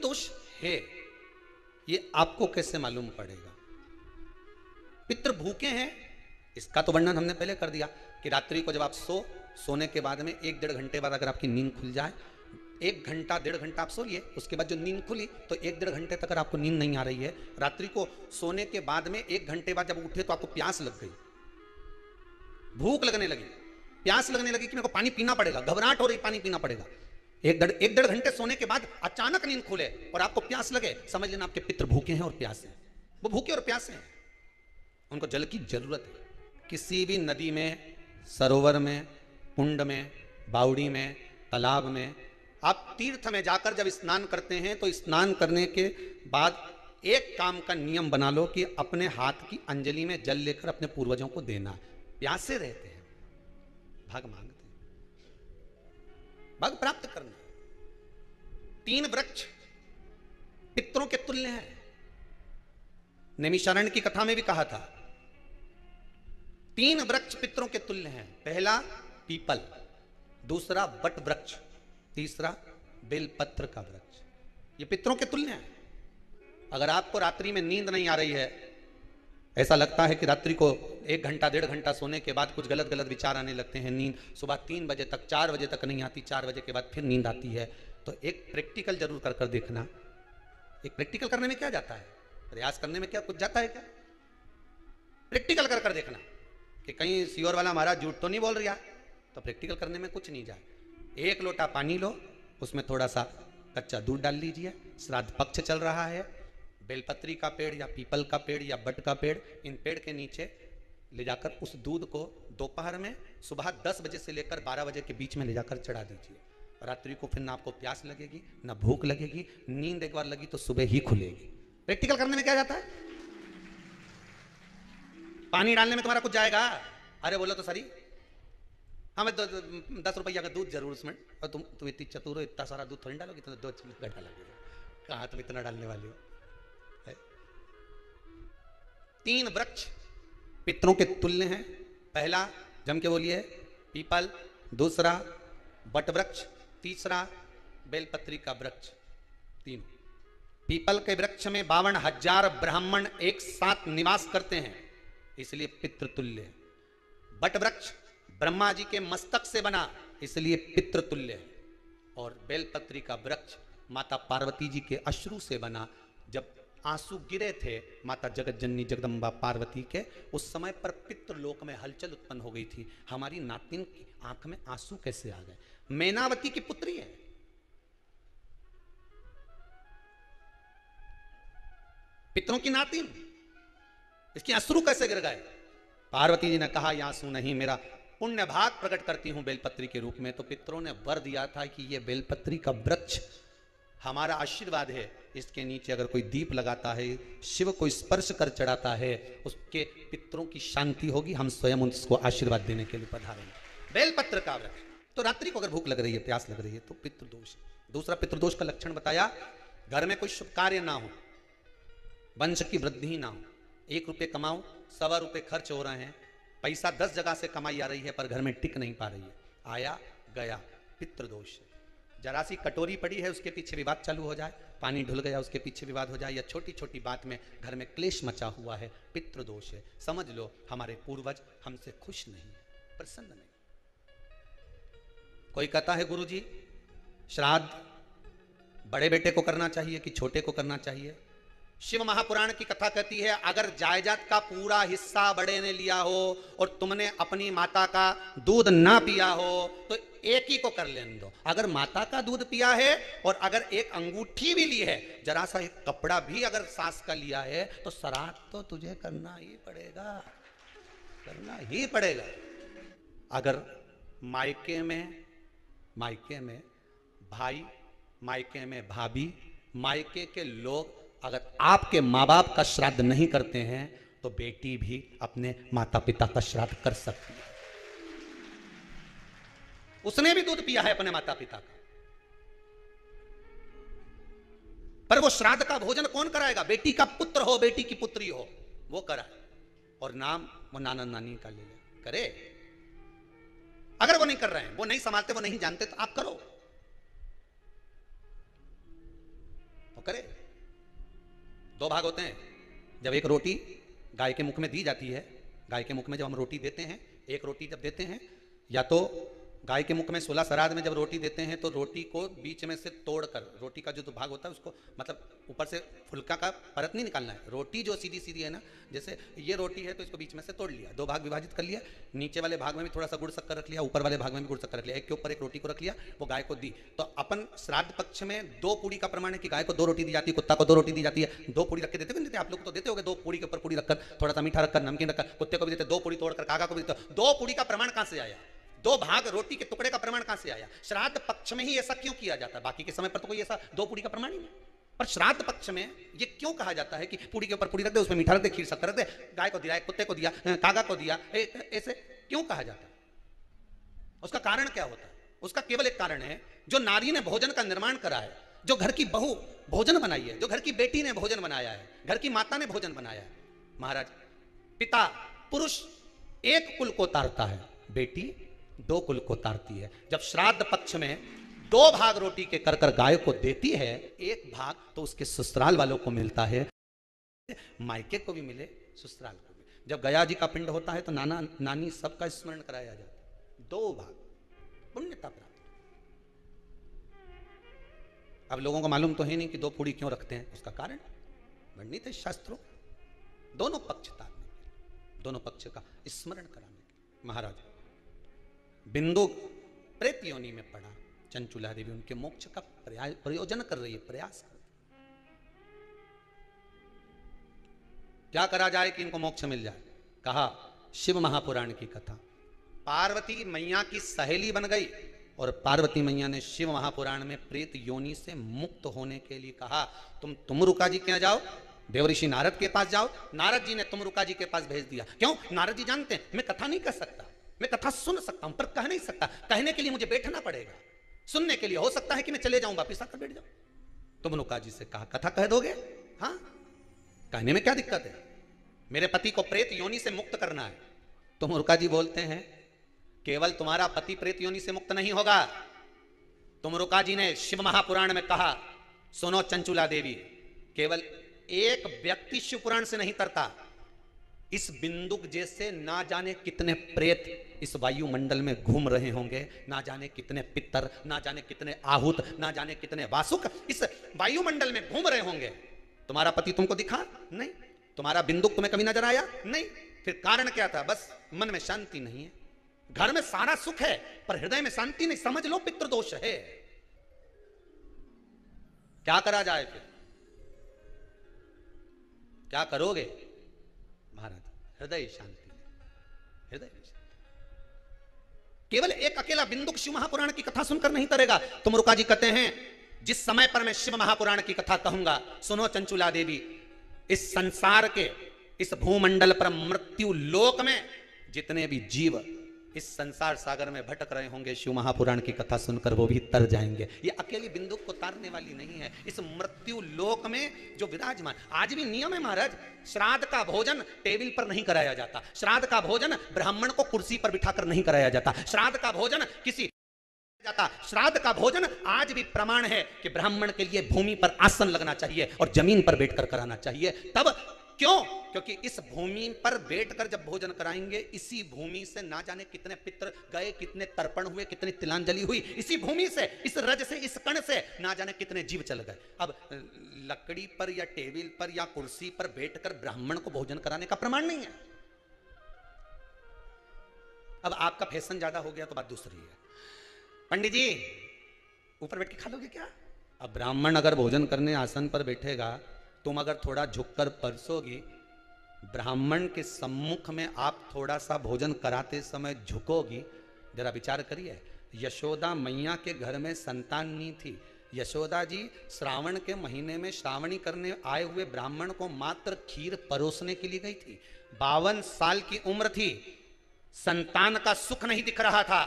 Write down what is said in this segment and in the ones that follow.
पितृदोष है, ये आपको कैसे मालूम पड़ेगा? पितृ भूखे हैं, इसका तो वर्णन हमने पहले कर दिया कि रात्रि को जब आप सोने के बाद में 1-1.5 घंटे बाद अगर आपकी नींद खुल जाए, 1 घंटा 1.5 घंटा आप सोइए, उसके बाद जो नींद खुली तो 1-1.5 घंटे तक अगर आपको नींद नहीं आ रही है, रात्रि को सोने के बाद में 1 घंटे बाद जब उठे तो आपको प्यास लग गई, भूख लगने लगी, प्यास लगने लगी कि मेरे को पानी पीना पड़ेगा, घबराहट हो रही, पानी पीना पड़ेगा, 1-1.5 घंटे सोने के बाद अचानक नींद खुले और आपको प्यास लगे, समझ लेना आपके पितृ भूखे हैं और प्यासे हैं। वो भूखे और प्यासे हैं, उनको जल की जरूरत है। किसी भी नदी में, सरोवर में, कुंड में, बावड़ी में, तालाब में, आप तीर्थ में जाकर जब स्नान करते हैं तो स्नान करने के बाद एक काम का नियम बना लो कि अपने हाथ की अंजलि में जल लेकर अपने पूर्वजों को देना। प्यासे रहते हैं, भाग मांगते हैं, भाग प्राप्त करना। 3 वृक्ष पितरों के तुल्य हैं। नैमिषारण्य की कथा में भी कहा था 3 वृक्ष पितरों के तुल्य हैं। पहला पीपल, दूसरा वट वृक्ष, तीसरा बेलपत्र का वृक्ष। ये पितरों के तुल्य हैं। अगर आपको रात्रि में नींद नहीं आ रही है, ऐसा लगता है कि रात्रि को 1 घंटा 1.5 घंटा सोने के बाद कुछ गलत गलत विचार आने लगते हैं, नींद सुबह 3 बजे तक 4 बजे तक नहीं आती, 4 बजे के बाद फिर नींद आती है, तो एक प्रैक्टिकल जरूर कर देखना। एक प्रैक्टिकल करने में क्या जाता है, प्रयास करने में क्या कुछ जाता है क्या? प्रैक्टिकल कर देखना कि कहीं सियोर वाला महाराज झूठ तो नहीं बोल रहा, तो प्रैक्टिकल करने में कुछ नहीं जाए। 1 लोटा पानी लो, उसमें थोड़ा सा कच्चा दूध डाल लीजिए, श्राद्ध पक्ष चल रहा है, बेलपत्री का पेड़ या पीपल का पेड़ या बट का पेड़, इन पेड़ के नीचे ले जाकर उस दूध को दोपहर में सुबह 10 बजे से लेकर 12 बजे के बीच में ले जाकर चढ़ा दीजिए। रात्रि को फिर ना आपको प्यास लगेगी, ना भूख लगेगी, नींद एक बार लगी तो सुबह ही खुलेगी। प्रैक्टिकल करने में क्या जाता है? पानी डालने में तुम्हारा कुछ जाएगा? अरे बोलो तो सरी, हमें 10 रुपया का दूध जरूर उसमें, और तुम इतनी चतुर हो, इतना सारा दूध थोड़ी डालोगी, तो 2 घंटा लगेगा, कहाँ तुम इतना डालने वाली हो? 3 वृक्ष पितरों के तुल्य हैं। पहला जम के बोलिए पीपल, दूसरा बट वृक्ष, तीसरा बेलपत्री का वृक्ष। 3 पीपल के वृक्ष में 52,000 ब्राह्मण एक साथ निवास करते हैं, इसलिए पितृतुल्य है। बट वृक्ष ब्रह्मा जी के मस्तक से बना, इसलिए पितृतुल्य है। और बेलपत्री का वृक्ष माता पार्वती जी के अश्रु से बना। जब आंसू गिरे थे माता जगत जननी जगदम्बा पार्वती के, उस समय पर पितृलोक में हलचल उत्पन्न हो गई थी। हमारी नातिन की आंख में आंसू कैसे आ गए? मैनावती की पुत्री है, पितरों की नातिन, इसकी अश्रु कैसे गिर गए? पार्वती जी ने कहा ये आंसू नहीं, मेरा पुण्य भाग प्रकट करती हूं बेलपत्री के रूप में। तो पितरों ने वर दिया था कि ये बेलपत्री का वृक्ष हमारा आशीर्वाद है, इसके नीचे अगर कोई दीप लगाता है, शिव को स्पर्श कर चढ़ाता है, उसके पितरों की शांति होगी, हम स्वयं उसको आशीर्वाद देने के लिए पधारेंगे। बेलपत्र का वृक्ष। तो रात्रि को अगर भूख लग रही है, प्यास लग रही है, तो पितृदोष। दूसरा पितृदोष का लक्षण बताया, घर में कोई शुभ कार्य ना हो, वंश की वृद्धि ना हो, 1 रुपये कमाओ, 1.25 रुपये खर्च हो रहे हैं, पैसा 10 जगह से कमाई आ रही है पर घर में टिक नहीं पा रही है, आया गया, पितृदोष है। जरा सी कटोरी पड़ी है, उसके पीछे विवाद चालू हो जाए, पानी ढुल गया उसके पीछे विवाद हो जाए, या छोटी छोटी बात में घर में क्लेश मचा हुआ है, पितृदोष है। समझ लो हमारे पूर्वज हमसे खुश नहीं है, प्रसन्न नहीं। कोई कहता है गुरुजी श्राद्ध बड़े बेटे को करना चाहिए कि छोटे को करना चाहिए? शिव महापुराण की कथा कहती है, अगर जायदाद का पूरा हिस्सा बड़े ने लिया हो और तुमने अपनी माता का दूध ना पिया हो तो एक ही को कर लेने दो। अगर माता का दूध पिया है और अगर एक अंगूठी भी ली है, जरा सा एक कपड़ा भी अगर सास का लिया है, तो श्राद्ध तो तुझे करना ही पड़ेगा, करना ही पड़ेगा। अगर मायके में भाई, मायके में भाभी, मायके के लोग अगर आपके माँ बाप का श्राद्ध नहीं करते हैं, तो बेटी भी अपने माता पिता का श्राद्ध कर सकती है। उसने भी दूध पिया है अपने माता पिता का, पर वो श्राद्ध का भोजन कौन कराएगा? बेटी का पुत्र हो, बेटी की पुत्री हो, वो कराए, और नाम वो नाना नानी का ले ले, करे। अगर वो नहीं कर रहे हैं, वो नहीं संभालते, वो नहीं जानते, तो आप करो। तो करे। दो भाग होते हैं। जब एक रोटी गाय के मुख में दी जाती है, गाय के मुख में जब हम रोटी देते हैं, एक रोटी जब देते हैं, या तो गाय के मुख में 16 श्राद्ध में जब रोटी देते हैं तो रोटी को बीच में से तोड़कर, रोटी का जो भाग होता है उसको, मतलब ऊपर से फुलका का परत नहीं निकालना है, रोटी जो सीधी सीधी है ना, जैसे ये रोटी है तो इसको बीच में से तोड़ लिया, दो भाग विभाजित कर लिया, नीचे वाले भाग में भी थोड़ा सा गुड़ शक्कर रख लिया, ऊपर वाले भाग में भी गुड़ शक्कर रख लिया, एक के ऊपर एक रोटी को रख लिया, वो गाय को दी। तो अपन श्राद्ध पक्ष में 2 पूड़ी का प्रमाण है कि गाय को 2 रोटी दी जाती है, कुत्ता को 2 रोटी दी जाती है। 2 पूड़ी रख के देते हो, आप लोग तो देते होगे, 2 पूड़ी के ऊपर पूड़ी रखकर, थोड़ा सा मीठा रखकर, नमकीन रखकर, कुत्ते को भी देते, 2 पूड़ी तोड़कर काका को भी देते। 2 पूड़ी का प्रमाण कहां से आया? 2 भाग रोटी के टुकड़े का प्रमाण कहां से आया? श्राद्ध पक्ष में ही ऐसा क्यों किया जाता है? बाकी के समय पर तो कोई ऐसा 2 पूड़ी का प्रमाण ही नहीं, पर श्राद्ध पक्ष में ये क्यों कहा जाता है कि पूड़ी के ऊपर पूड़ी रख दे, उसमें मीठा रख दे, खीर शक्कर रख दे, गाय को दिया, कुत्ते को दिया, कागा को दिया, ऐसे क्यों कहा जाता है? उसका कारण क्या होता है? उसका केवल एक कारण है, जो नारी ने भोजन का निर्माण करा है, जो घर की बहू भोजन बनाई है, जो घर की बेटी ने भोजन बनाया है, घर की माता ने भोजन बनाया है। महाराज, पिता पुरुष एक कुल को तारता है, बेटी 2 कुल को तारती है। जब श्राद्ध पक्ष में 2 भाग रोटी के कर गाय को देती है, 1 भाग तो उसके ससुराल वालों को मिलता है, मायके को भी मिले, ससुराल को भी। जब गया जी का पिंड होता है तो नाना नानी सबका स्मरण कराया जाता है, 2 भाग पुण्यता प्राप्त। अब लोगों को मालूम तो है नहीं कि 2 पूड़ी क्यों रखते हैं, उसका कारण वर्णित है शास्त्रों, दोनों पक्ष तारने के, दोनों पक्ष का स्मरण कराने के। महाराज, बिंदु प्रेत योनि में पड़ा, चंचुला देवी उनके मोक्ष का प्रयोजन कर रही है, प्रयास कर। क्या करा जाए कि इनको मोक्ष मिल जाए? कहा शिव महापुराण की कथा। पार्वती मैया की सहेली बन गई और पार्वती मैया ने शिव महापुराण में प्रेत योनि से मुक्त होने के लिए कहा, तुम रुका जी के यहाँ जाओ, देवऋषि नारद के पास जाओ। नारद जी ने तुमरुका जी के पास भेज दिया। क्यों? नारद जी जानते हैं मैं कथा नहीं कर सकता, मैं कथा सुन सकता हूं पर कह नहीं सकता, कहने के लिए मुझे बैठना पड़ेगा, सुनने के लिए हो सकता है कि मैं चले जाऊं, वापिस आकर बैठ जाऊं। तुमरुका जी से कहा कथा कह दोगे? हाँ, कहने में क्या दिक्कत है, मेरे पति को प्रेत योनि से मुक्त करना है। तुमरुका जी बोलते हैं केवल तुम्हारा पति प्रेत योनि से मुक्त नहीं होगा। तुमरुका जी ने शिव महापुराण में कहा, सुनो चंचुला देवी, केवल एक व्यक्ति शिव पुराण से नहीं तरता, इस बिंदुक जैसे ना जाने कितने प्रेत इस वायुमंडल में घूम रहे होंगे, ना जाने कितने पितर, ना जाने कितने आहूत, ना जाने कितने वासुक इस वायुमंडल में घूम रहे होंगे। तुम्हारा पति तुमको दिखा नहीं, तुम्हारा बिंदुक तुम्हें कभी नजर आया नहीं, फिर कारण क्या था? बस मन में शांति नहीं है, घर में सारा सुख है पर हृदय में शांति नहीं, समझ लो पितृदोष है। क्या करा जाए फिर? क्या करोगे महाराज? हृदय शांति, हृदय शांति। केवल एक अकेला बिंदुक शिव महापुराण की कथा सुनकर नहीं तरेगा। तुमरुका जी कहते हैं जिस समय पर मैं शिव महापुराण की कथा कहूंगा, सुनो चंचुला देवी, इस संसार के इस भूमंडल पर मृत्यु लोक में जितने भी जीव इस संसार सागर में भटक रहे होंगे, शिव महापुराण की कथा सुनकर वो भी तर जाएंगे। ये अकेली बिंदुक को तारने वाली नहीं है, इस मृत्यु लोक में जो विराजमान। आज भी नियम है महाराज, श्राद्ध का भोजन टेबल पर नहीं कराया जाता, श्राद्ध का भोजन ब्राह्मण को कुर्सी पर बिठाकर नहीं कराया जाता, श्राद्ध का भोजन किसी जाता, श्राद्ध का भोजन आज भी प्रमाण है कि ब्राह्मण के लिए भूमि पर आसन लगना चाहिए और जमीन पर बैठकर कराना चाहिए। तब क्यों? क्योंकि इस भूमि पर बैठकर जब भोजन कराएंगे, इसी भूमि से ना जाने कितने पितर गए, कितने तर्पण हुए, कितनी तिलांजलि हुई, इसी भूमि से, इस रज से, इस कण से ना जाने कितने जीव चल गए। अब लकड़ी पर या टेबल पर या कुर्सी पर बैठकर ब्राह्मण को भोजन कराने का प्रमाण नहीं है। अब आपका फैशन ज्यादा हो गया तो बात दूसरी है, पंडित जी ऊपर बैठ के खा लोगे क्या? अब ब्राह्मण अगर भोजन करने आसन पर बैठेगा, तुम अगर थोड़ा झुककर परसोगी, ब्राह्मण के सम्मुख में आप थोड़ा सा भोजन कराते समय झुकोगी, जरा विचार करिए। यशोदा मैया के घर में संतान नहीं थी, यशोदा जी श्रावण के महीने में श्रावणी करने आए हुए ब्राह्मण को मात्र खीर परोसने के लिए गई थी। 52 साल की उम्र थी, संतान का सुख नहीं दिख रहा था,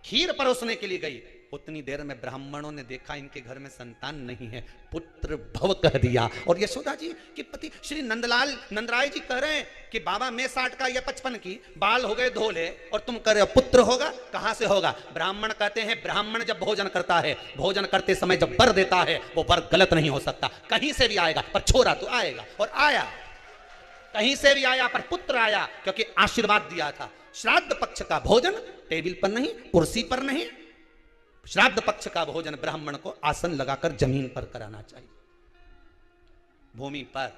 खीर परोसने के लिए गई। उतनी देर में ब्राह्मणों ने देखा इनके घर में संतान नहीं है, पुत्र भव कह दिया। और यशोदा जी के पति श्री नंदराय जी कह रहे हैं कि बाबा मैं 60 का या 55 की, बाल हो गए धोले और तुम कह रहे हो पुत्र होगा, कहां से होगा? ब्राह्मण कहते हैं ब्राह्मण जब भोजन करता है, भोजन करते समय जब वर देता है, वो वर गलत नहीं हो सकता, कहीं से भी आएगा, पर छोरा तो आएगा। और आया, कहीं से भी आया, पर पुत्र आया, क्योंकि आशीर्वाद दिया था। श्राद्ध पक्ष का भोजन टेबल पर नहीं, कुर्सी पर नहीं, श्राद्ध पक्ष का भोजन ब्राह्मण को आसन लगाकर जमीन पर कराना चाहिए, भूमि पर।